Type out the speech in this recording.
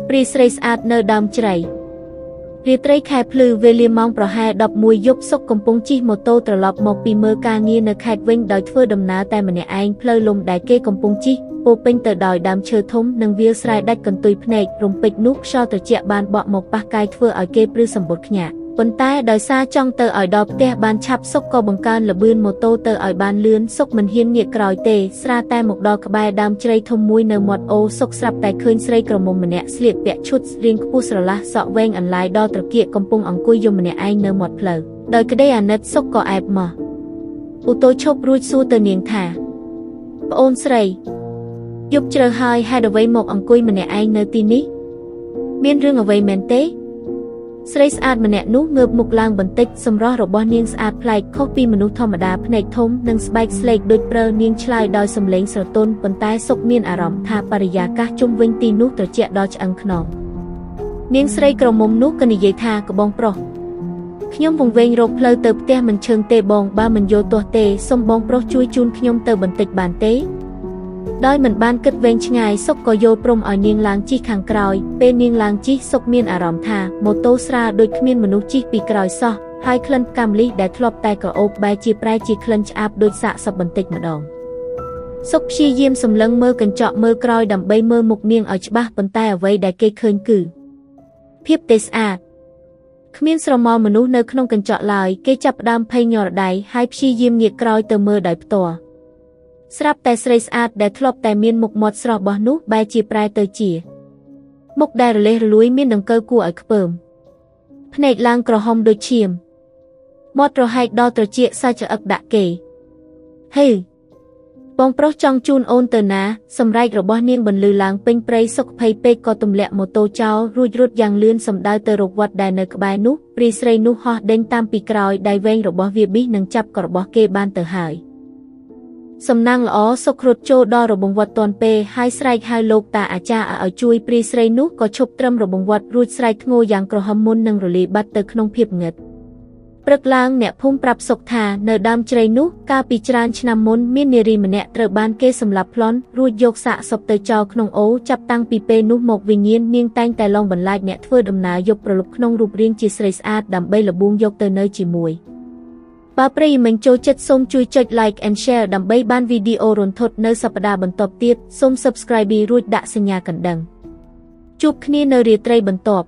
ព្រីស្រីស្អាតនៅដើមជ្រៃរាត្រីខែភ្លឺវេលាម៉ោងប្រហែល11យប់សុកកំពុងជិះម៉ូតូត្រឡប់មកពីមើលការងារនៅខេត្តវិញដោយធ្វើដំណើរតែម្នាក់ឯងផ្លូវលំដែលគេកំពុងជិះពោពេញទៅដោយដើមឈើធំនិងវាលស្រែដាច់កន្ទុយភ្នែករំពេចនោះខ្យល់ត្រជាក់បានបក់មកប៉ះកាយធ្វើឲ្យគេព្រឺសម្បុរខ្ញាក់ប៉ុន្តែដោយសារចង់ទៅឲ្យដល់ផ្ទះបានឆាប់សុកក៏បង្កើនល្បឿនម៉ូតូទៅឲ្យបានលឿនសុកមិនហ៊ានងាកក្រោយទេស្រាតែមកដល់ក្បែរដើមជ្រៃធំមួយនៅមាត់អូសុកស្រាប់តែឃើញស្រីក្រមុំម្នាក់ស្លៀកពាក់ឈុតរាងខ្ពស់ស្រឡះសក់វែងអន្លាយដល់ត្រគាកកំពុងអង្គុយយំម្នាក់ឯងនៅមាត់ផ្លូវដោយក្តីអាណិតសុកក៏អែបមកឧតូឈប់រួចសួរទៅនាងថាប្អូនស្រីយប់ជ្រៅហើយហេតុអ្វីមកអង្គុយម្នាក់ឯងនៅទីនេះមានរឿងអ្វីមែនទេស្រីស្អាតម្នាក់នោះងើបមុខឡើងបន្តិចសម្រស់របស់នាងស្អាតប្លែកខុសពីមនុស្សធម្មតាភ្នែកធំនិងស្បែកស្លេកដូចព្រើនាងឆ្លើយដោយសំឡេងស្រទន់ប៉ុន្តែសុកមានអារម្មណ៍ថាបរិយាកាសជុំវិញទីនោះត្រជាក់ដល់ឆ្អឹងខ្នងនាងស្រីក្រមុំនោះក៏និយាយថាកបងប្រុសខ្ញុំវង្វេងរកផ្លូវទៅផ្ទះមិនឈឹងទេបងបើមិនយកទាស់ទេសូមបងប្រុសជួយជូនខ្ញុំទៅបន្តិចបានទេដោយមិនបានគិតវែងឆ្ងាយសុកក៏យល់ព្រមឲ្យនាងឡើងជិះខាងក្រោយពេលនាងឡើងជិះសុកមានអារម្មណ៍ថាម៉ូតូស្រាលដូចគ្មានមនុស្សជិះពីក្រោយសោះហើយក្លិនផ្កាម្លិះដែលធ្លាប់តែក្រអូបបែរជាប្រែជាក្លិនឆ្អាបដូចសាកសពបន្តិចម្ដងសុកព្យាយាមសម្លឹងមើលកញ្ចក់មើលក្រោយដើម្បីមើលមុខនាងឲ្យច្បាស់ប៉ុន្តែអ្វីដែលគេឃើញគឺភាពទេស្អាតគ្មានស្រមោលមនុស្សនៅក្នុងកញ្ចក់ឡើយគេចាប់ផ្ដើមភ័យញ័រដៃហើយព្យាយាមងាកក្រោយទៅមើលដោយផ្ទាល់ស្រាប់តែស្រីស្អាតដែលធ្លាប់តែមានមុខមាត់ស្រស់បោះនោះបែរជាប្រែទៅជាមុខដែលរលេះរលួយមានដង្កូវគួរឲ្យខ្ពើមភ្នែកឡើងក្រហមដូចឈាមមាត់រហែកដល់ត្រចៀកសាច់ច្អឹកដាក់គេហេបងប្រុសចង់ជូនអូនទៅណាសម្រែករបស់នាងបន្លឺឡើងពេញព្រៃសុខភ័យពេកក៏ទម្លាក់ម៉ូតូចោលរួចរត់យ៉ាងលឿនសំដៅទៅរកវត្តដែលនៅក្បែរនោះព្រាយស្រីនោះហោះដេញតាមពីក្រោយដៃវែងរបស់វាប៊ីសនឹងចាប់ករបស់គេបានទៅហើយសំណាងល្អសុករត់ចូលដល់របងវត្តទាន់ពេលហើយស្រែកហៅលោកតាអាចារ្យឲ្យជួយព្រាយស្រីនោះក៏ឈប់ត្រឹមរបងវត្តរួចស្រែកធ្ងោយ៉ាងក្រហមមុននឹងរលាយបាត់ទៅក្នុងភាពងឹតព្រឹកឡើងអ្នកភូមិប្រាប់សុកថានៅដើមជ្រៃនោះកាលពីច្រើនឆ្នាំមុនមាននារីម្នាក់ត្រូវបានគេសម្លាប់ប្លន់រួចយកសាកសពទៅចោលក្នុងអូរចាប់តាំងពីពេលនោះមកវិញ្ញាណនាងតែងតែឡងបន្លាចអ្នកធ្វើដំណើរយកប្រលប់ក្នុងរូបរាងជាស្រីស្អាតដើម្បីលបួងយកទៅនៅជាមួយបើប្រិយមិត្តចូលចិត្តសូមជួយចុច like and share ដើម្បីបានវីដេអូរន្ធត់នៅសប្តាហ៍បន្ទាប់ទៀតសូម subscribe រួចដាក់សញ្ញាកណ្ដឹងជួបគ្នានៅរាត្រីបន្ទាប់